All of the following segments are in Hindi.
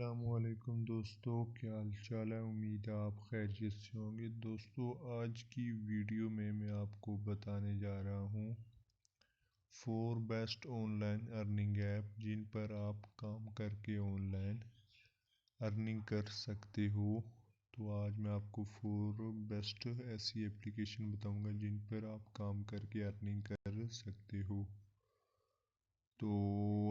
अस्सलामुअलैकुम दोस्तों, क्या हाल चाल है। उम्मीद है आप खैरियत से होंगे। दोस्तों, आज की वीडियो में मैं आपको बताने जा रहा हूँ 4 बेस्ट ऑनलाइन अर्निंग ऐप जिन पर आप काम करके ऑनलाइन अर्निंग कर सकते हो। तो आज मैं आपको 4 बेस्ट ऐसी एप्लीकेशन बताऊंगा जिन पर आप काम करके अर्निंग कर सकते हो। तो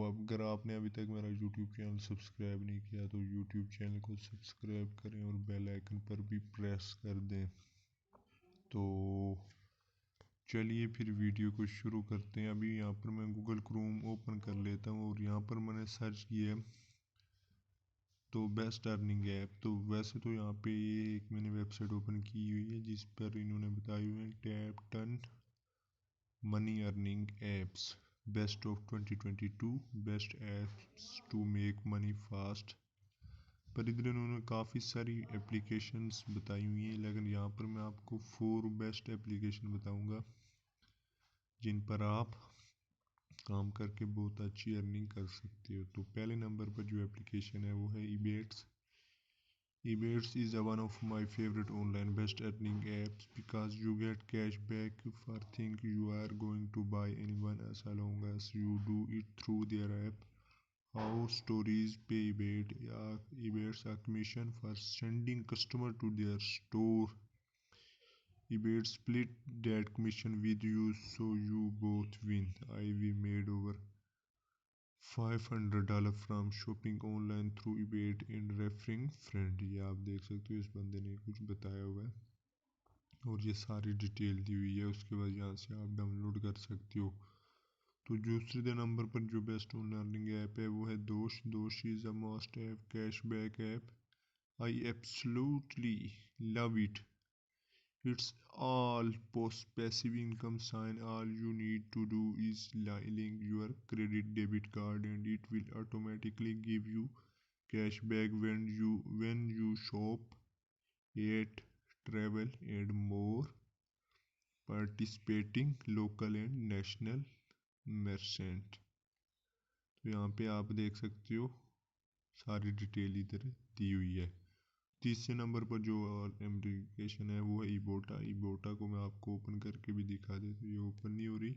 अगर आपने अभी तक मेरा यूट्यूब चैनल सब्सक्राइब नहीं किया तो यूट्यूब चैनल को सब्सक्राइब करें और बेल आइकन पर भी प्रेस कर दें। तो चलिए फिर वीडियो को शुरू करते हैं। अभी यहाँ पर मैं गूगल क्रोम ओपन कर लेता हूँ और यहाँ पर मैंने सर्च किया तो बेस्ट अर्निंग ऐप। तो वैसे तो यहाँ पे ये एक मैंने वेबसाइट ओपन की हुई है जिस पर इन्होंने बताए हुए हैं top 10 money earning apps best of 2022 best apps to make money fast. पर इधर इन्होंने काफ़ी सारी एप्लीकेशंस बताई हुई हैं, लेकिन यहाँ पर मैं आपको 4 बेस्ट एप्लीकेशन बताऊंगा जिन पर आप काम करके बहुत अच्छी अर्निंग कर सकते हो। तो पहले नंबर पर जो एप्लीकेशन है वो है ईबेट्स। Ebates is one of my favorite online best earning apps because you get cash back for things you are going to buy anyone as long as you do it through their app. How stories pay Ebates a commission for sending customer to their store. Ebates split that commission with you so you both win. We made over $500 from shopping online through Ebates and referring friend. ये आप देख सकते हो, इस बंदे ने कुछ बताया हुआ है और ये सारी डिटेल दी हुई है। उसके बाद यहाँ से आप डाउनलोड कर सकते हो। तो दूसरे नंबर पर जो बेस्ट ऑनलाइन अर्निंग ऐप है वो है दोश। दोश is a must app cashback app. I absolutely love it. It's all post passive income sign. All you need to do is link your credit debit card and it will automatically give you cash back when you shop, eat, travel and more participating local and national merchant। तो यहाँ पे आप देख सकते हो सारी डिटेल इधर दी हुई है। तीसरे नंबर पर जो एप्लीकेशन है वो है ईबोटा। ईबोटा को मैं आपको ओपन करके भी दिखा देता हूँ। ये ओपन नहीं हो रही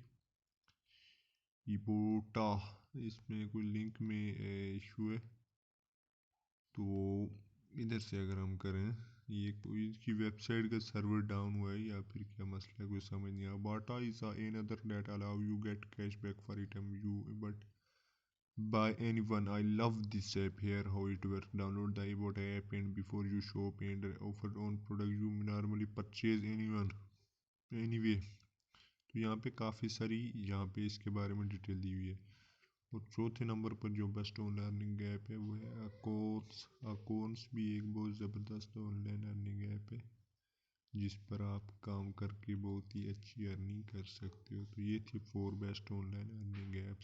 ईबोटा, इसमें कोई लिंक में इशू है। तो इधर से अगर हम करें, ये कोई इसकी वेबसाइट का सर्वर डाउन हुआ है या फिर क्या मसला है, कोई समझ नहीं आया। Bata is another that allow you get cash back for item you but by anyone. I love this app. Here how it works: download the Ibotta app and before you shop and offer on product you normally purchase anyone anyway। तो यहाँ पे काफ़ी सारी यहाँ पे इसके बारे में डिटेल दी हुई है। और चौथे नंबर पर जो बेस्ट ऑनलाइन अर्निंग ऐप है वो है अकोन्स। अकोन्स भी एक बहुत ज़बरदस्त ऑनलाइन अर्निंग ऐप है जिस पर आप काम करके बहुत ही अच्छी अर्निंग कर सकते हो। तो ये थी 4 बेस्ट ऑनलाइन अर्निंग ऐप्स।